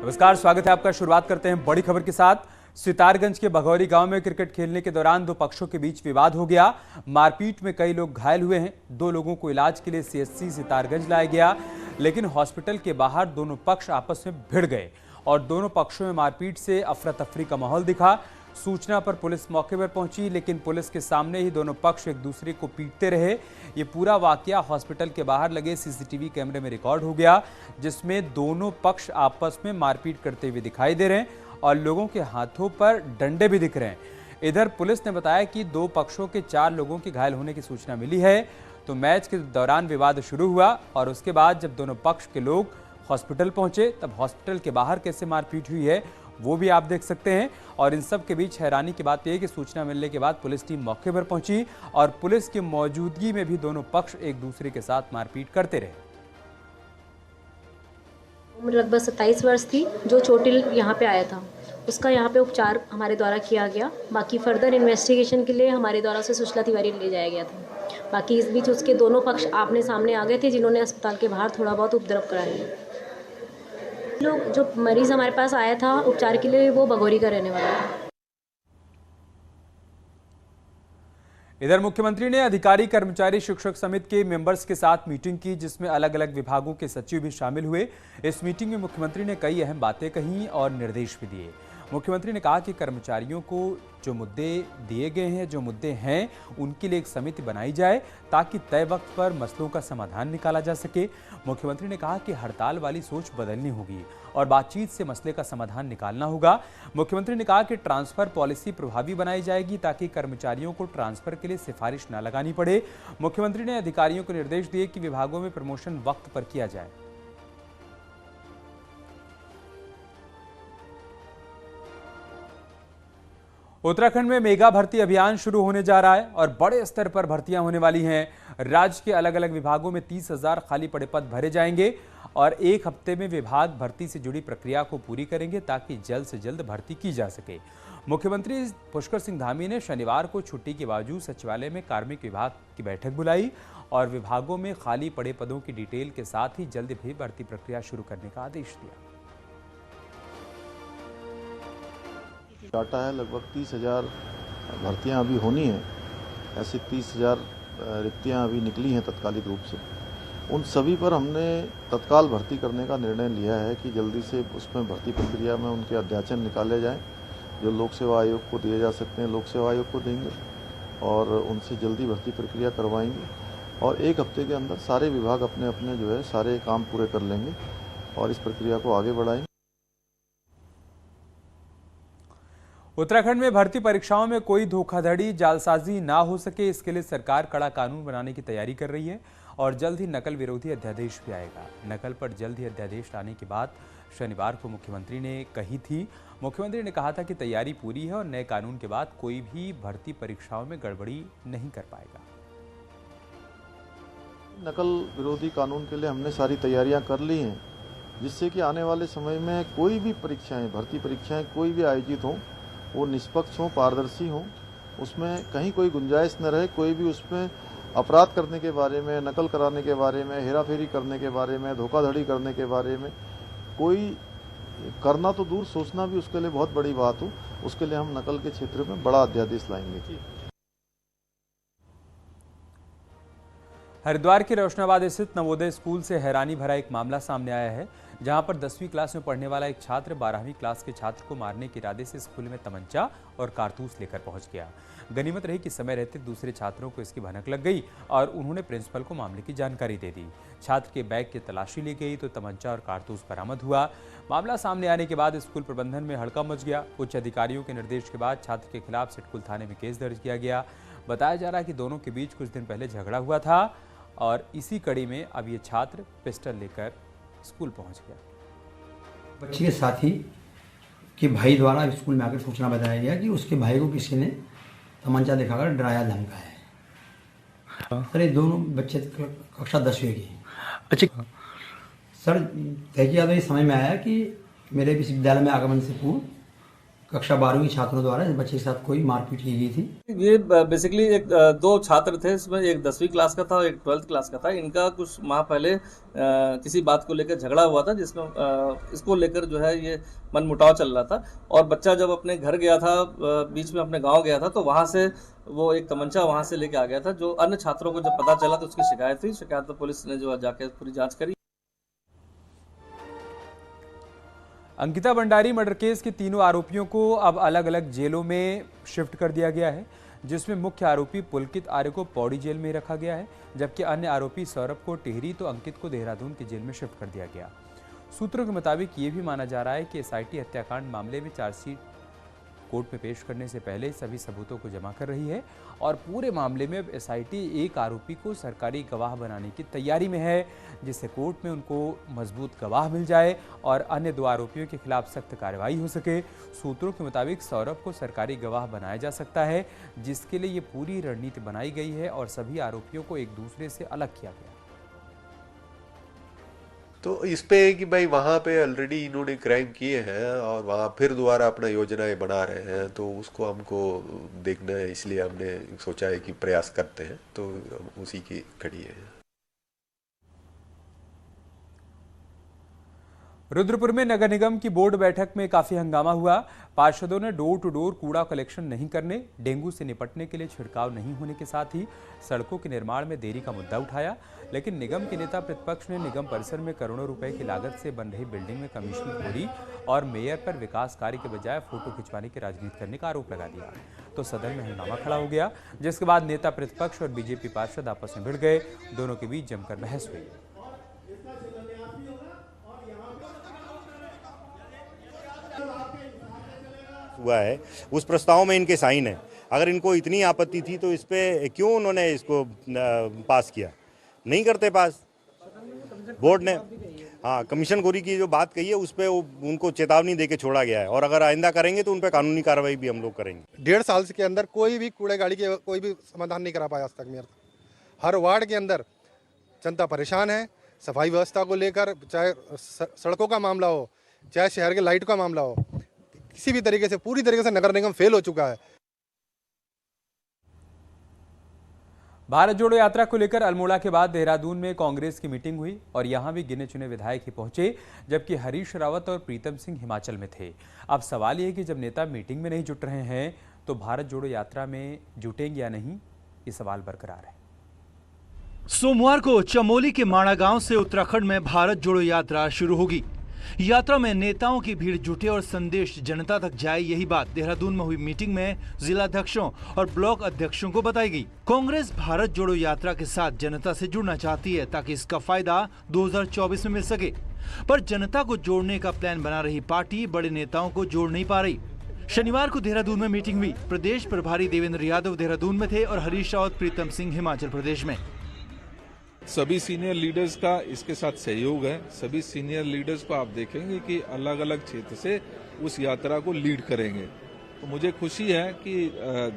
नमस्कार, स्वागत है आपका। शुरुआत करते हैं बड़ी खबर के साथ। सितारगंज के भगौरी गांव में क्रिकेट खेलने के दौरान दो पक्षों के बीच विवाद हो गया। मारपीट में कई लोग घायल हुए हैं। दो लोगों को इलाज के लिए सीएचसी सितारगंज लाया गया, लेकिन हॉस्पिटल के बाहर दोनों पक्ष आपस में भिड़ गए और दोनों पक्षों में मारपीट से अफरा तफरी का माहौल दिखा। सूचना पर पुलिस मौके पर पहुंची, लेकिन पुलिस के सामने ही दोनों पक्ष एक दूसरे को पीटते रहे। ये पूरा वाकया हॉस्पिटल के बाहर लगे सीसीटीवी कैमरे में रिकॉर्ड हो गया, जिसमें दोनों पक्ष आपस में मारपीट करते हुए दिखाई दे रहे हैं और लोगों के हाथों पर डंडे भी दिख रहे हैं। इधर पुलिस ने बताया कि दो पक्षों के 4 लोगों के घायल होने की सूचना मिली है। तो मैच के दौरान विवाद शुरू हुआ और उसके बाद जब दोनों पक्ष के लोग हॉस्पिटल पहुंचे, तब हॉस्पिटल के बाहर कैसे मारपीट हुई है वो भी आप देख सकते हैं। और इन सब के बीच हैरानी की बात यह है कि सूचना मिलने के बाद पुलिस टीम मौके पर पहुंची और पुलिस की मौजूदगी में भी दोनों पक्ष एक दूसरे के साथ मारपीट करते रहे। उम्र लगभग 27 वर्ष थी। जो चोटिल यहाँ पे आया था उसका यहाँ पे उपचार हमारे द्वारा किया गया। बाकी फर्दर इन्वेस्टिगेशन के लिए हमारे द्वारा से सुशीला तिवारी ले जाया गया था। बाकी इस बीच उसके दोनों पक्ष आमने सामने आ गए थे, जिन्होंने अस्पताल के बाहर थोड़ा बहुत उपद्रव कराया। लोग जो मरीज हमारे पास आया था उपचार के लिए, वो भगौरी का रहने वाला था। इधर मुख्यमंत्री ने अधिकारी, कर्मचारी, शिक्षक समिति के मेंबर्स के साथ मीटिंग की, जिसमें अलग अलग विभागों के सचिव भी शामिल हुए। इस मीटिंग में मुख्यमंत्री ने कई अहम बातें कहीं और निर्देश भी दिए। मुख्यमंत्री ने कहा कि कर्मचारियों को जो मुद्दे दिए गए हैं, जो मुद्दे हैं, उनके लिए एक समिति बनाई जाए ताकि तय वक्त पर मसलों का समाधान निकाला जा सके। मुख्यमंत्री ने कहा कि हड़ताल वाली सोच बदलनी होगी और बातचीत से मसले का समाधान निकालना होगा। मुख्यमंत्री ने कहा कि ट्रांसफर पॉलिसी प्रभावी बनाई जाएगी ताकि कर्मचारियों को ट्रांसफर के लिए सिफारिश न लगानी पड़े। मुख्यमंत्री ने अधिकारियों को निर्देश दिए कि विभागों में प्रमोशन वक्त पर किया जाए। उत्तराखंड में मेगा भर्ती अभियान शुरू होने जा रहा है और बड़े स्तर पर भर्तियां होने वाली हैं। राज्य के अलग अलग विभागों में 30,000 खाली पड़े पद भरे जाएंगे और एक हफ्ते में विभाग भर्ती से जुड़ी प्रक्रिया को पूरी करेंगे ताकि जल्द से जल्द भर्ती की जा सके। मुख्यमंत्री पुष्कर सिंह धामी ने शनिवार को छुट्टी के बावजूद सचिवालय में कार्मिक विभाग की बैठक बुलाई और विभागों में खाली पड़े पदों की डिटेल के साथ ही जल्द भी भर्ती प्रक्रिया शुरू करने का आदेश दिया। डाटा है लगभग 30,000 भर्तियां अभी होनी है। ऐसी 30,000 रिक्तियां अभी निकली हैं तत्कालिक रूप से। उन सभी पर हमने तत्काल भर्ती करने का निर्णय लिया है कि जल्दी से उसमें भर्ती प्रक्रिया में उनके अध्याचन निकाले जाएं। जो लोक सेवा आयोग को दिए जा सकते हैं लोक सेवा आयोग को देंगे और उनसे जल्दी भर्ती प्रक्रिया करवाएंगे और एक हफ्ते के अंदर सारे विभाग अपने अपने जो है सारे काम पूरे कर लेंगे और इस प्रक्रिया को आगे बढ़ाएंगे। उत्तराखंड में भर्ती परीक्षाओं में कोई धोखाधड़ी, जालसाजी ना हो सके, इसके लिए सरकार कड़ा कानून बनाने की तैयारी कर रही है और जल्द ही नकल विरोधी अध्यादेश भी आएगा। नकल पर जल्द ही अध्यादेश लाने की बात शनिवार को मुख्यमंत्री ने कही थी। मुख्यमंत्री ने कहा था कि तैयारी पूरी है और नए कानून के बाद कोई भी भर्ती परीक्षाओं में गड़बड़ी नहीं कर पाएगा। नकल विरोधी कानून के लिए हमने सारी तैयारियां कर ली हैं, जिससे कि आने वाले समय में कोई भी परीक्षाएं, भर्ती परीक्षाएं कोई भी आयोजित हों, वो निष्पक्ष हों, पारदर्शी हों, उसमें कहीं कोई गुंजाइश न रहे। कोई भी उसमें अपराध करने के बारे में, नकल कराने के बारे में, हेराफेरी करने के बारे में, धोखाधड़ी करने के बारे में कोई करना तो दूर, सोचना भी उसके लिए बहुत बड़ी बात हो, उसके लिए हम नकल के क्षेत्र में बड़ा अध्यादेश लाएंगे। हरिद्वार के रोशनाबाद स्थित नवोदय स्कूल से हैरानी भरा एक मामला सामने आया है, जहां पर 10वीं क्लास में पढ़ने वाला एक छात्र 12वीं क्लास के छात्र को मारने के इरादे से स्कूल में तमंचा और कारतूस लेकर पहुंच गया। गनीमत रही कि समय रहते दूसरे छात्रों को इसकी भनक लग गई और उन्होंने प्रिंसिपल को मामले की जानकारी दे दी। छात्र के बैग की तलाशी ली गई तो तमंचा और कारतूस बरामद हुआ। मामला सामने आने के बाद स्कूल प्रबंधन में हड़कंप मच गया। उच्च अधिकारियों के निर्देश के बाद छात्र के खिलाफ सिटकुल थाने में केस दर्ज किया गया। बताया जा रहा है कि दोनों के बीच कुछ दिन पहले झगड़ा हुआ था और इसी कड़ी में अब ये छात्र पिस्टल लेकर स्कूल पहुंच गया। बच्चे के साथी के भाई द्वारा स्कूल में आकर सूचना बताया गया कि उसके भाई को किसी ने तमंचा दिखाकर डराया धमकाया है। सर ये दोनों बच्चे कक्षा 10वीं की। अच्छा सर तहकीकात में समझ में आया कि मेरे विश्वविद्यालय में आगमन से पूर्व कक्षा 12वीं छात्रों द्वारा इस बच्चे के साथ कोई मारपीट की गई थी। ये बेसिकली एक दो छात्र थे, इसमें एक 10वीं क्लास का था और एक 12th क्लास का था। इनका कुछ माह पहले किसी बात को लेकर झगड़ा हुआ था, जिसमें इसको लेकर जो है ये मनमुटाव चल रहा था। और बच्चा जब अपने घर गया था, बीच में अपने गांव गया था, तो वहां से वो एक तमंचा वहां से लेके आ गया था। जो अन्य छात्रों को जब पता चला तो उसकी शिकायत हुई। शिकायत तो पुलिस ने जो है जाके पूरी जाँच करी। अंकिता भंडारी मर्डर केस के तीनों आरोपियों को अब अलग अलग जेलों में शिफ्ट कर दिया गया है, जिसमें मुख्य आरोपी पुलकित आर्य को पौड़ी जेल में रखा गया है, जबकि अन्य आरोपी सौरभ को टिहरी तो अंकित को देहरादून की जेल में शिफ्ट कर दिया गया। सूत्रों के मुताबिक ये भी माना जा रहा है कि एसआईटी हत्याकांड मामले में चार्जशीट कोर्ट में पेश करने से पहले सभी सबूतों को जमा कर रही है और पूरे मामले में अब एसआईटी एक आरोपी को सरकारी गवाह बनाने की तैयारी में है, जिससे कोर्ट में उनको मजबूत गवाह मिल जाए और अन्य दो आरोपियों के खिलाफ सख्त कार्रवाई हो सके। सूत्रों के मुताबिक सौरभ को सरकारी गवाह बनाया जा सकता है, जिसके लिए ये पूरी रणनीति बनाई गई है और सभी आरोपियों को एक दूसरे से अलग किया गया। तो इस पे है कि भाई वहाँ पे ऑलरेडी इन्होंने क्राइम किए हैं और वहाँ फिर दोबारा अपना योजनाएं बना रहे हैं, तो उसको हमको देखना है, इसलिए हमने सोचा है कि प्रयास करते हैं, तो उसी की कड़ी है। रुद्रपुर में नगर निगम की बोर्ड बैठक में काफी हंगामा हुआ। पार्षदों ने डोर टू डोर कूड़ा कलेक्शन नहीं करने, डेंगू से निपटने के लिए छिड़काव नहीं होने के साथ ही सड़कों के निर्माण में देरी का मुद्दा उठाया। लेकिन निगम के नेता प्रतिपक्ष ने निगम परिसर में करोड़ों रुपए की लागत से बन रही बिल्डिंग में कमीशनखोरी और मेयर पर विकास कार्य के बजाय फोटो खिंचवाने की राजनीति करने का आरोप लगा दिया। तो सदन में हंगामा खड़ा हो गया, जिसके बाद नेता प्रतिपक्ष और बीजेपी पार्षद आपस में भिड़ गए। दोनों के बीच जमकर बहस हुई। हुआ है उस प्रस्ताव में इनके साइन है। अगर इनको इतनी आपत्ति थी तो इस पे क्यों उन्होंने इसको पास किया? नहीं करते पास बोर्ड ने। हाँ, कमीशनखोरी की जो बात कही है उस पे उनको चेतावनी देके छोड़ा गया है और अगर आइंदा करेंगे तो उन पे कानूनी कार्रवाई भी हम लोग करेंगे। 1.5 साल के अंदर कोई भी कूड़े गाड़ी के कोई भी समाधान नहीं करा पाया आज तक मेयर। हर वार्ड के अंदर जनता परेशान है, सफाई व्यवस्था को लेकर, चाहे सड़कों का मामला हो, चाहे शहर के लाइट का मामला हो, किसी भी तरीके से पूरी तरीके से नगर निगम फेल हो चुका है। भारत जोड़ो यात्रा को लेकर अल्मोड़ा के बाद देहरादून में कांग्रेस की मीटिंग हुई और यहां भी गिने चुने विधायक ही पहुंचे, जबकि हरीश रावत और प्रीतम सिंह हिमाचल में थे। अब सवाल यह है कि जब नेता मीटिंग में नहीं जुट रहे हैं तो भारत जोड़ो यात्रा में जुटेंगे या नहीं, ये सवाल बरकरार है। सोमवार को चमोली के माणा गांव से उत्तराखंड में भारत जोड़ो यात्रा शुरू होगी। यात्रा में नेताओं की भीड़ जुटे और संदेश जनता तक जाए, यही बात देहरादून में हुई मीटिंग में जिलाध्यक्षों और ब्लॉक अध्यक्षों को बताई गई। कांग्रेस भारत जोड़ो यात्रा के साथ जनता से जुड़ना चाहती है ताकि इसका फायदा 2024 में मिल सके, पर जनता को जोड़ने का प्लान बना रही पार्टी बड़े नेताओं को जोड़ नहीं पा रही। शनिवार को देहरादून में मीटिंग हुई। प्रदेश प्रभारी देवेंद्र यादव देहरादून में थे और हरीश रावत प्रीतम सिंह हिमाचल प्रदेश में। सभी सीनियर लीडर्स का इसके साथ सहयोग है। सभी सीनियर लीडर्स को आप देखेंगे कि अलग अलग क्षेत्र से उस यात्रा को लीड करेंगे। तो मुझे खुशी है कि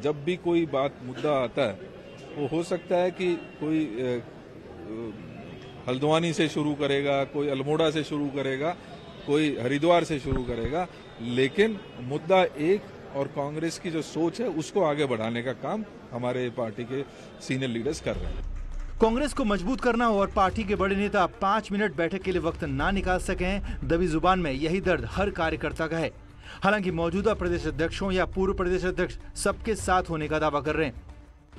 जब भी कोई बात मुद्दा आता है, वो हो सकता है कि कोई हल्द्वानी से शुरू करेगा, कोई अल्मोड़ा से शुरू करेगा, कोई हरिद्वार से शुरू करेगा, लेकिन मुद्दा एक और कांग्रेस की जो सोच है उसको आगे बढ़ाने का काम हमारे पार्टी के सीनियर लीडर्स कर रहे हैं। कांग्रेस को मजबूत करना हो और पार्टी के बड़े नेता 5 मिनट बैठक के लिए वक्त ना निकाल सकें, दबी जुबान में यही दर्द हर कार्यकर्ता का है। हालांकि मौजूदा प्रदेश अध्यक्षों या पूर्व प्रदेश अध्यक्ष सबके साथ होने का दावा कर रहे हैं।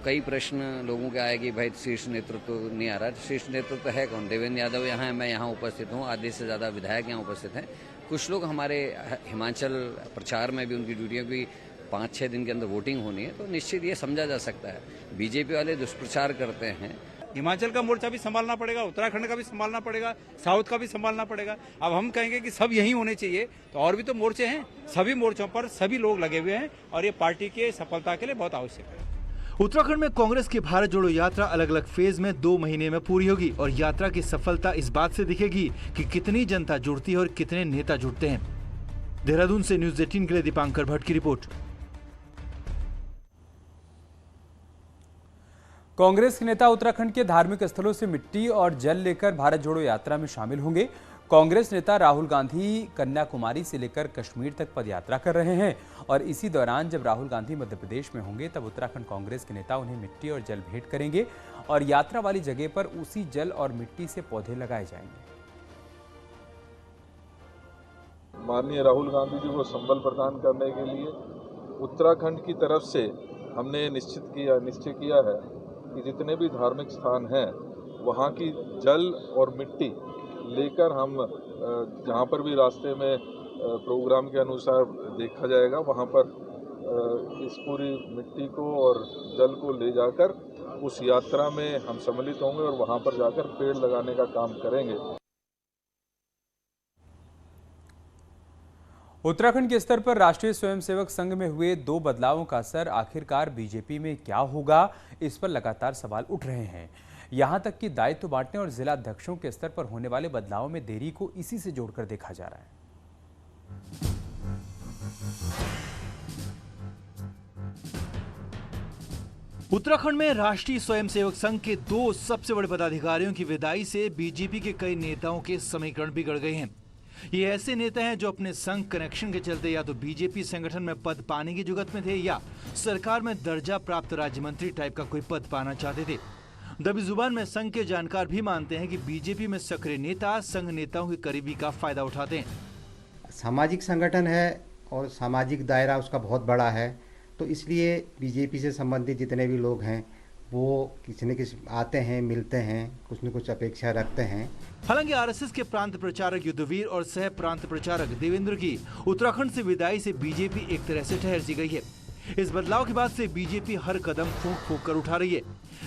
कई प्रश्न लोगों के आए कि भाई शीर्ष नेतृत्व नहीं आ रहा। शीर्ष नेतृत्व है कौन? देवेंद्र यादव यहाँ है, मैं यहाँ उपस्थित हूँ, आधे से ज्यादा विधायक यहाँ उपस्थित हैं। कुछ लोग हमारे हिमाचल प्रचार में भी उनकी ड्यूटियों की 5-6 दिन के अंदर वोटिंग होनी है, तो निश्चित ये समझा जा सकता है। बीजेपी वाले दुष्प्रचार करते हैं। हिमाचल का मोर्चा भी संभालना पड़ेगा, उत्तराखंड का भी संभालना पड़ेगा, साउथ का भी संभालना पड़ेगा। अब हम कहेंगे कि सब यही होने चाहिए, तो और भी तो मोर्चे हैं। सभी मोर्चों पर सभी लोग लगे हुए हैं और ये पार्टी के सफलता के लिए बहुत आवश्यक है। उत्तराखंड में कांग्रेस की भारत जोड़ो यात्रा अलग अलग फेज में 2 महीने में पूरी होगी और यात्रा की सफलता इस बात से दिखेगी कि कितनी जनता जुड़ती है और कितने नेता जुड़ते हैं। देहरादून से न्यूज़ 18 के लिए दीपांकर भट्ट की रिपोर्ट। कांग्रेस के नेता उत्तराखंड के धार्मिक स्थलों से मिट्टी और जल लेकर भारत जोड़ो यात्रा में शामिल होंगे। कांग्रेस नेता राहुल गांधी कन्याकुमारी से लेकर कश्मीर तक पदयात्रा कर रहे हैं और इसी दौरान जब राहुल गांधी मध्य प्रदेश में होंगे तब उत्तराखंड कांग्रेस के नेता उन्हें मिट्टी और जल भेंट करेंगे और यात्रा वाली जगह पर उसी जल और मिट्टी से पौधे लगाए जाएंगे। माननीय राहुल गांधी जी को संबल प्रदान करने के लिए उत्तराखंड की तरफ से हमने निश्चय किया है कि जितने भी धार्मिक स्थान हैं वहाँ की जल और मिट्टी लेकर हम जहाँ पर भी रास्ते में प्रोग्राम के अनुसार देखा जाएगा वहाँ पर इस पूरी मिट्टी को और जल को ले जाकर उस यात्रा में हम सम्मिलित होंगे और वहाँ पर जाकर पेड़ लगाने का काम करेंगे। उत्तराखंड के स्तर पर राष्ट्रीय स्वयंसेवक संघ में हुए 2 बदलावों का असर आखिरकार बीजेपी में क्या होगा, इस पर लगातार सवाल उठ रहे हैं। यहां तक कि दायित्व बांटने और जिला अध्यक्षों के स्तर पर होने वाले बदलावों में देरी को इसी से जोड़कर देखा जा रहा है। उत्तराखंड में राष्ट्रीय स्वयंसेवक संघ के 2 सबसे बड़े पदाधिकारियों की विदाई से बीजेपी के कई नेताओं के समीकरण बिगड़ गए हैं। ये ऐसे नेता हैं जो अपने संघ कनेक्शन के चलते या तो बीजेपी संगठन में पद पाने की जुगत में थे या सरकार में दर्जा प्राप्त राज्य मंत्री टाइप का कोई पद पाना चाहते थे। दबी जुबान में संघ के जानकार भी मानते हैं कि बीजेपी में सक्रिय नेता संघ नेताओं की करीबी का फायदा उठाते हैं। सामाजिक संगठन है और सामाजिक दायरा उसका बहुत बड़ा है, तो इसलिए बीजेपी से संबंधित जितने भी लोग हैं वो किसी न किसी आते हैं, मिलते हैं, कुछ न कुछ अपेक्षा रखते हैं। हालांकि आरएसएस के प्रांत प्रचारक युद्धवीर और सह प्रांत प्रचारक देवेंद्र की उत्तराखंड से विदाई से बीजेपी एक तरह से ठहर सी गई है। इस बदलाव के बाद से बीजेपी हर कदम फूंक फूंक कर उठा रही है,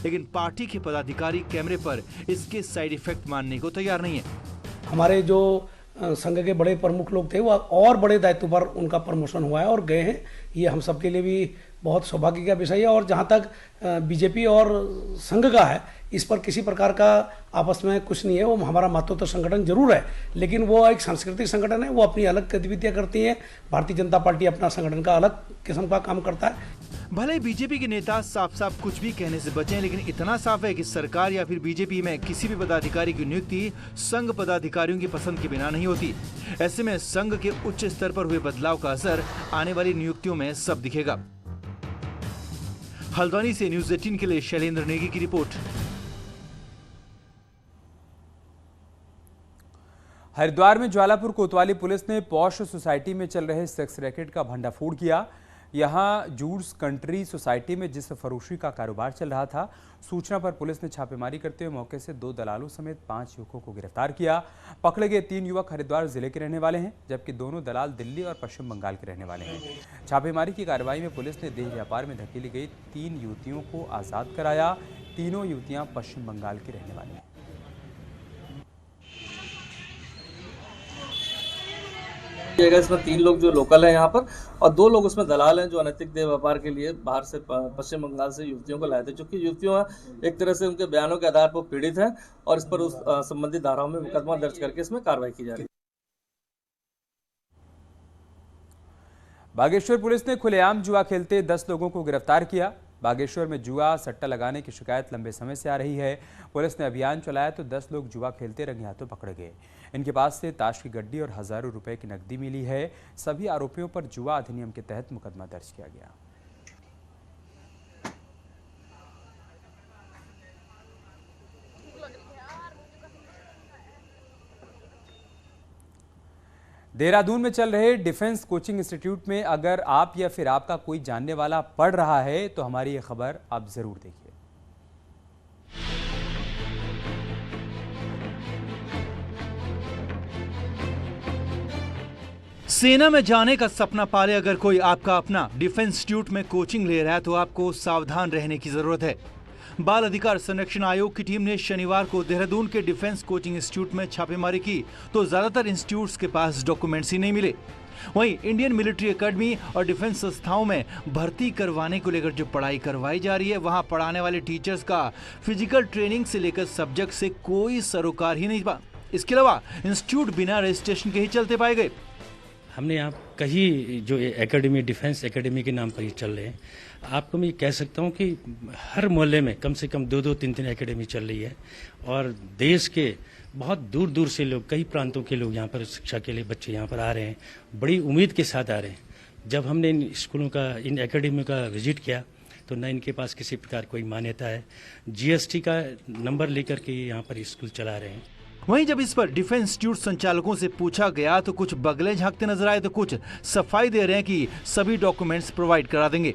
लेकिन पार्टी के पदाधिकारी कैमरे पर इसके साइड इफेक्ट मानने को तैयार नहीं है। हमारे जो संघ के बड़े प्रमुख लोग थे वो और बड़े दायित्व पर उनका प्रमोशन हुआ है और गए हैं। ये हम सबके लिए भी बहुत सौभाग्य का विषय है और जहाँ तक बीजेपी और संघ का है इस पर किसी प्रकार का आपस में कुछ नहीं है। वो हमारा महत्वपूर्ण संगठन जरूर है, लेकिन वो एक सांस्कृतिक संगठन है, वो अपनी अलग गतिविधियां करती है। भारतीय जनता पार्टी अपना संगठन का अलग किस्म का काम करता है। भले बीजेपी के नेता साफ साफ कुछ भी कहने से बचें, लेकिन इतना साफ है कि सरकार या फिर बीजेपी में किसी भी पदाधिकारी की नियुक्ति संघ पदाधिकारियों की पसंद के बिना नहीं होती। ऐसे में संघ के उच्च स्तर पर हुए बदलाव का असर आने वाली नियुक्तियों में सब दिखेगा। हल्द्वानी से न्यूज़ 18 के लिए शैलेंद्र नेगी की रिपोर्ट। हरिद्वार में ज्वालापुर कोतवाली पुलिस ने पॉश सोसाइटी में चल रहे सेक्स रैकेट का भंडाफोड़ किया। यहां जूड्स कंट्री सोसाइटी में जिस फरोशी का कारोबार चल रहा था, सूचना पर पुलिस ने छापेमारी करते हुए मौके से 2 दलालों समेत 5 युवकों को गिरफ्तार किया। पकड़े गए 3 युवक हरिद्वार जिले के रहने वाले हैं, जबकि दोनों दलाल दिल्ली और पश्चिम बंगाल के रहने वाले हैं। छापेमारी की कार्रवाई में पुलिस ने देह व्यापार में धकेली गई 3 युवतियों को आजाद कराया। तीनों युवतियां पश्चिम बंगाल की रहने वाली हैं। इसमें 3 लोग जो लोकल हैं यहाँ पर और 2 लोग उसमें दलाल हैं जो अनैतिक देह व्यापार के लिए बाहर से पश्चिम बंगाल से युवतियों को लाए थे। चूंकि युवतियों एक तरह से उनके बयानों के आधार पर पीड़ित हैं और इस पर उस संबंधित धाराओं में मुकदमा दर्ज करके इसमें कार्रवाई की जा रही है। बागेश्वर पुलिस ने खुलेआम जुआ खेलते 10 लोगों को गिरफ्तार किया। बागेश्वर में जुआ सट्टा लगाने की शिकायत लंबे समय से आ रही है। पुलिस ने अभियान चलाया तो 10 लोग जुआ खेलते रंगे हाथों पकड़े गए। इनके पास से ताश की गड्डी और हजारों रुपए की नकदी मिली है। सभी आरोपियों पर जुआ अधिनियम के तहत मुकदमा दर्ज किया गया। देहरादून में चल रहे डिफेंस कोचिंग इंस्टीट्यूट में अगर आप या फिर आपका कोई जानने वाला पढ़ रहा है तो हमारी ये खबर आप जरूर देखिए। सेना में जाने का सपना पाले अगर कोई आपका अपना डिफेंस इंस्टीट्यूट में कोचिंग ले रहा है तो आपको सावधान रहने की जरूरत है। बाल अधिकार संरक्षण आयोग की टीम ने शनिवार को देहरादून के डिफेंस कोचिंग इंस्टीट्यूट में छापेमारी की तो ज्यादातर इंस्टीट्यूट्स के पास डॉक्यूमेंट्स ही नहीं मिले। वहीं इंडियन मिलिट्री एकेडमी और डिफेंस संस्थाओं में भर्ती करवाने को लेकर जो पढ़ाई करवाई जा रही है, वहां पढ़ाने वाले टीचर्स का फिजिकल ट्रेनिंग से लेकर सब्जेक्ट से कोई सरोकार ही नहीं पा। इसके अलावा इंस्टीट्यूट बिना रजिस्ट्रेशन के ही चलते पाए गए। हमने यहाँ कई जो एकेडमी डिफेंस एकेडमी के नाम पर ही चल रहे हैं। आपको मैं कह सकता हूँ कि हर मोहल्ले में कम से कम 2-2, 3-3 एकेडमी चल रही है और देश के बहुत दूर दूर से लोग, कई प्रांतों के लोग यहाँ पर शिक्षा के लिए बच्चे यहाँ पर आ रहे हैं, बड़ी उम्मीद के साथ आ रहे हैं। जब हमने इन स्कूलों का, इन एकेडमी का विजिट किया तो न इनके पास किसी प्रकार कोई मान्यता है, जीएसटी का नंबर लेकर के यहाँ पर स्कूल चला रहे हैं। वहीं जब इस पर डिफेंस इंस्टीट्यूट संचालकों से पूछा गया तो कुछ बगले झांकते नजर आए तो कुछ सफाई दे रहे हैं कि सभी डॉक्यूमेंट्स प्रोवाइड करा देंगे।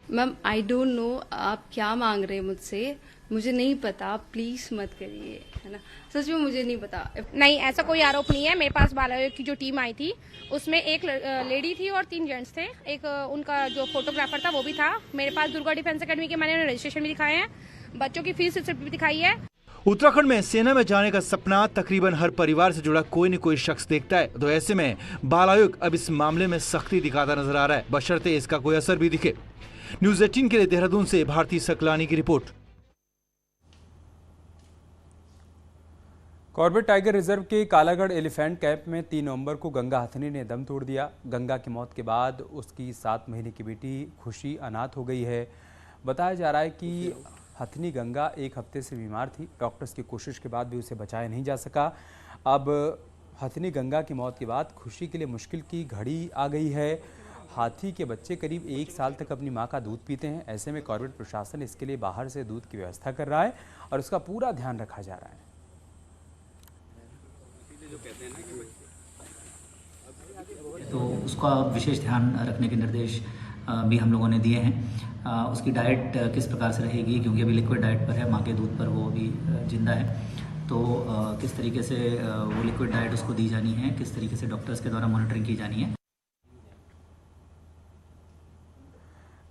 मैम आई डोंट नो आप क्या मांग रहे हैं मुझसे, मुझे नहीं पता, प्लीज मत करिए, है ना, सच में मुझे नहीं पता। नहीं, ऐसा कोई आरोप नहीं है। मेरे पास बाल आयोग की जो टीम आई थी उसमें एक लेडी थी और 3 जेंट्स थे, एक उनका जो फोटोग्राफर था वो भी था। मेरे पास दुर्गा डिफेंस एकेडमी के मैंने उन्हें रजिस्ट्रेशन भी दिखाए हैं, बच्चों की फीस स्लिप भी दिखाई है। उत्तराखंड में सेना में जाने का सपना तकरीबन हर परिवार से जुड़ा कोई न कोई शख्स देखता है, तो ऐसे में बाल आयोग अब इस मामले में सख्ती दिखाता नजर आ रहा है, बशर्ते इसका कोई असर भी दिखे। न्यूज़ 18 के लिए देहरादून से भारती सकलानी की रिपोर्ट। कॉर्बेट टाइगर रिजर्व के कालागढ़ एलिफेंट कैंप में 3 नवंबर को गंगा हथनी ने दम तोड़ दिया। गंगा की मौत के बाद उसकी 7 महीने की बेटी खुशी अनाथ हो गई है। बताया जा रहा है कि हथनी गंगा 1 हफ्ते से बीमार थी, डॉक्टर्स की कोशिश के बाद भी उसे बचाया नहीं जा सका। अब हथनी गंगा की मौत के बाद खुशी के लिए मुश्किल की घड़ी आ गई है। हाथी के बच्चे करीब 1 साल तक अपनी मां का दूध पीते हैं, ऐसे में कॉर्बेट प्रशासन इसके लिए बाहर से दूध की व्यवस्था कर रहा है और उसका पूरा ध्यान रखा जा रहा है। तो उसका विशेष ध्यान रखने के निर्देश भी हम लोगों ने दिए हैं। उसकी डाइट किस प्रकार से रहेगी, क्योंकि अभी लिक्विड डाइट पर है, माँ के दूध पर वो अभी जिंदा है, तो किस तरीके से वो लिक्विड डाइट उसको दी जानी है, किस तरीके से डॉक्टर्स के द्वारा मॉनिटरिंग की जानी है।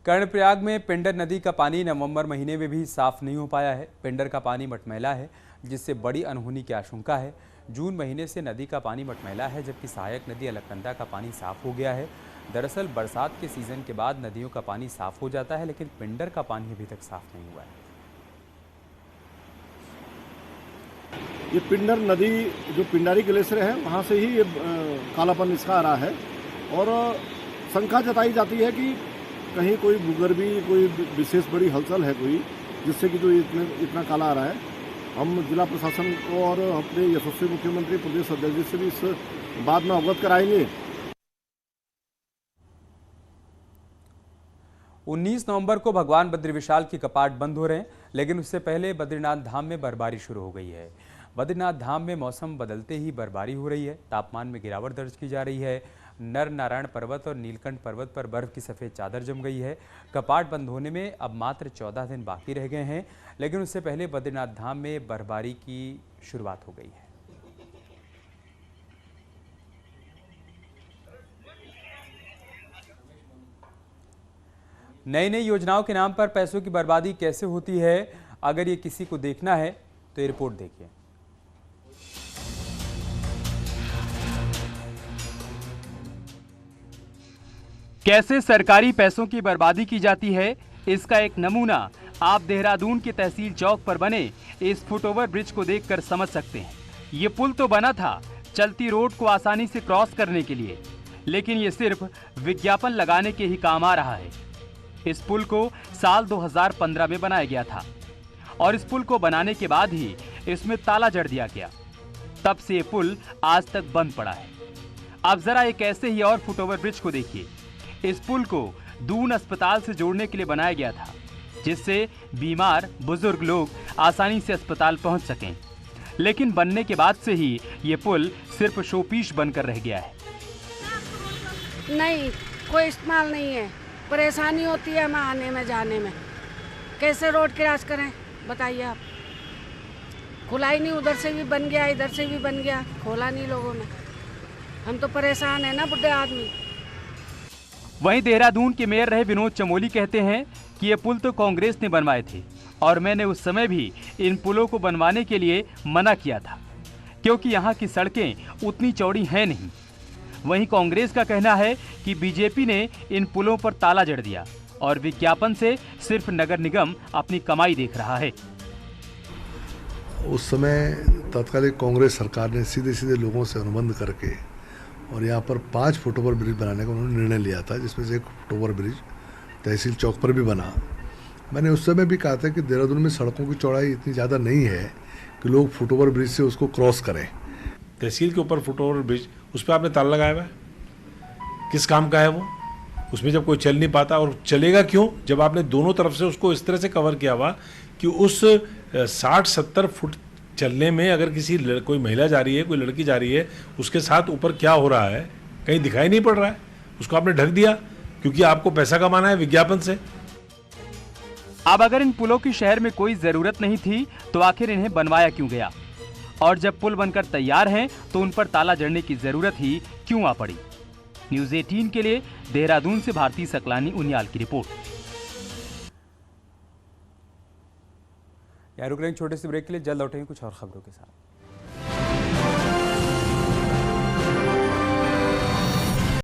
कर्णप्रयाग में पिंडर नदी का पानी नवंबर महीने में भी साफ नहीं हो पाया है। पिंडर का पानी मटमैला है, जिससे बड़ी अनहोनी की आशंका है। जून महीने से नदी का पानी मटमैला है, जबकि सहायक नदी अलकनंदा का पानी साफ हो गया है। दरअसल बरसात के सीजन के बाद नदियों का पानी साफ हो जाता है, लेकिन पिंडर का पानी अभी तक साफ नहीं हुआ है। ये पिंडर नदी जो पिंडारी ग्लेशियर है वहाँ से ही ये कालापन इसका आ रहा है, और शंका जताई जाती है कि कहीं कोई भूगर्भी कोई विशेष बड़ी हलचल है कोई, जिससे कि जो इतना काला आ रहा है। हम जिला प्रशासन को और अपने यशस्वी मुख्यमंत्री प्रदेश अध्यक्ष जी से भी इस बात में अवगत कराएंगे। 19 नवंबर को भगवान बद्री विशाल की कपाट बंद हो रहे हैं, लेकिन उससे पहले बद्रीनाथ धाम में बर्फबारी शुरू हो गई है। बद्रीनाथ धाम में मौसम बदलते ही बर्फबारी हो रही है, तापमान में गिरावट दर्ज की जा रही है। नर नारायण पर्वत और नीलकंठ पर्वत पर बर्फ की सफ़ेद चादर जम गई है। कपाट बंद होने में अब मात्र 14 दिन बाकी रह गए हैं, लेकिन उससे पहले बद्रीनाथ धाम में बर्फबारी की शुरुआत हो गई है। नई नई योजनाओं के नाम पर पैसों की बर्बादी कैसे होती है, अगर ये किसी को देखना है तो ये रिपोर्ट देखिए। कैसे सरकारी पैसों की बर्बादी की जाती है, इसका एक नमूना आप देहरादून के तहसील चौक पर बने इस फुटओवर ब्रिज को देखकर समझ सकते हैं। ये पुल तो बना था चलती रोड को आसानी से क्रॉस करने के लिए, लेकिन ये सिर्फ विज्ञापन लगाने के ही काम आ रहा है। इस पुल को साल 2015 में बनाया गया था और इस पुल को बनाने के बाद ही इसमें ताला जड़ दिया गया। तब से ये पुल आज तक बंद पड़ा है। अब जरा एक ऐसे ही और फुटओवर ब्रिज को देखिए। इस पुल को दून अस्पताल से जोड़ने के लिए बनाया गया था, जिससे बीमार बुजुर्ग लोग आसानी से अस्पताल पहुंच सकें, लेकिन बनने के बाद से ही ये पुल सिर्फ शोपीस बनकर रह गया है। नहीं, कोई इस्तेमाल नहीं है, परेशानी होती है हमें आने में जाने में। कैसे रोड क्रॉस करें बताइए आप। खुला ही नहीं, उधर से भी बन गया इधर से भी बन गया, खोला नहीं लोगों ने। हम तो परेशान है ना, बुढ़े आदमी। वहीं देहरादून के मेयर रहे विनोद चमोली कहते हैं कि ये पुल तो कांग्रेस ने बनवाए थे और मैंने उस समय भी इन पुलों को बनवाने के लिए मना किया था, क्योंकि यहाँ की सड़कें उतनी चौड़ी हैं नहीं। वहीं कांग्रेस का कहना है कि बीजेपी ने इन पुलों पर ताला जड़ दिया और विज्ञापन से सिर्फ नगर निगम अपनी कमाई देख रहा है। उस समय तत्कालीन कांग्रेस सरकार ने सीधे सीधे लोगों से अनुबंध करके और यहाँ पर 5 फुटओवर ब्रिज बनाने का उन्होंने निर्णय लिया था, जिसमें से एक फुटओवर ब्रिज तहसील चौक पर भी बना। मैंने उस समय भी कहा था कि देहरादून में सड़कों की चौड़ाई इतनी ज़्यादा नहीं है कि लोग फुटओवर ब्रिज से उसको क्रॉस करें। तहसील के ऊपर फुटओवर ब्रिज, उस पर आपने ताला लगाया हुआ है, किस काम का है वो? उसमें जब कोई चल नहीं पाता, और चलेगा क्यों जब आपने दोनों तरफ से उसको इस तरह से कवर किया हुआ कि उस 60-70 फुट चलने में अगर कोई महिला जा रही है, कोई लड़की जा रही है, उसके साथ ऊपर क्या हो रहा है कहीं दिखाई नहीं पड़ रहा है, उसको आपने ढक दिया क्योंकि आपको पैसा कमाना है विज्ञापन से। अब अगर इन पुलों की शहर में कोई जरूरत नहीं थी तो आखिर इन्हें बनवाया क्यों गया, और जब पुल बनकर तैयार हैं तो उन पर ताला जड़ने की जरूरत ही क्यों आ पड़ी। न्यूज़ 18 के लिए देहरादून से भारती सकलानी उनियाल की रिपोर्ट। रुक रहे हैं छोटे से ब्रेक के लिए, जल्द लौटेंगे कुछ और खबरों के साथ।